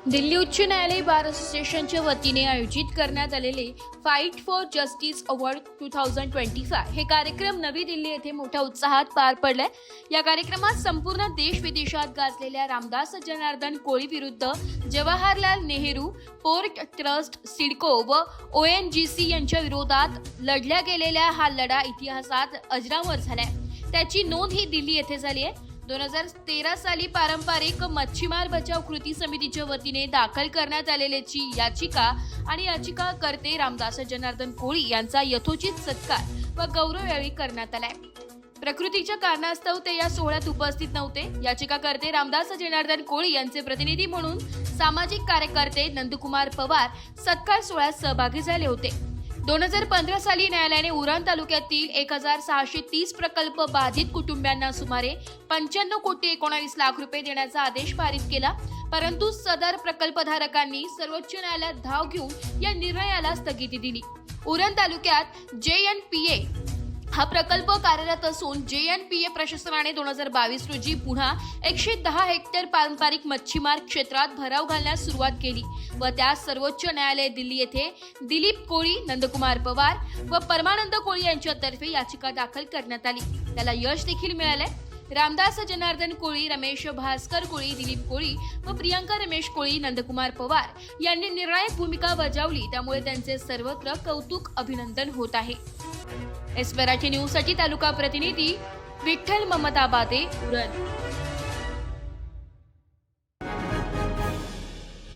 दिल्ली उच्च न्यायालय बार असोसिएशनच्या वतीने आयोजित करण्यात आलेले फाईट फॉर जस्टिस अवॉर्ड 2025 हे कार्यक्रम नवी दिल्ली येथे मोठ्या उत्साहात पार पडले। या कार्यक्रमात संपूर्ण देश विदेशात गाजलेल्या रामदास जनार्दन कोळी विरुद्ध जवाहरलाल नेहरू पोर्ट ट्रस्ट सिडको व ONGC यांच्या विरोधात लढल्या गेलेल्या हा लढा इतिहासात अजरामर झालाय। त्याची नोंद ही दिल्ली येथे झाली आहे। 2013 साली पारंपरिक मच्छीमार बचाव कृती समितीच्या वतीने दाखल करण्यात आलेली याचिका आणि याचिकाकर्ते रामदास जनार्दन कोळी यांचा यथोचित सत्कार व गौरव यावेळी करण्यात आलाय। प्रकृतीच्या कारणास्तव ते या सोहळ्यात उपस्थित नव्हते। याचिकाकर्ते रामदास जनार्दन कोळी यांचे प्रतिनिधी म्हणून सामाजिक कार्यकर्ते नंदकुमार पवार सत्कार सोहळ्यात सहभागी झाले होते। 2015 साली न्यायालयाने उरण तालुक्यातील 1630 प्रकल्प बाधित कुटुंबियांना सुमारे 95 कोटी 19 लाख रुपये देण्याचा आदेश पारित केला, परंतु सदर प्रकल्पधारकांनी सर्वोच्च न्यायालयात धाव घेऊन या निर्णयाला स्थगिती दिली। उरण तालुक्यात JNPA हा प्रकल्प कार्यरत असून JNPA प्रशासनाने 2022 रोजी पुन्हा 110 हेक्टर पारंपरिक मच्छीमार क्षेत्रात भराव घालण्यास सुरुवात केली व त्यास सर्वोच्च न्यायालय दिल्ली येथे दिलीप कोळी, नंदकुमार पवार व परमानंद कोळी यांच्यातर्फे याचिका दाखल करण्यात आली। त्याला यश देखील मिळाले। रामदास जनार्दन कोळी, रमेश भास्कर कोळी, दिलीप कोळी व प्रियंका रमेश कोळी, नंदकुमार पवार यांनी निर्णायक भूमिका बजावली, त्यामुळे त्यांचे सर्वत्र कौतुक अभिनंदन होत आहे। एस मराठी न्यूज साठी तालुका प्रतिनिधी विठ्ठल ममता बादे, उरण।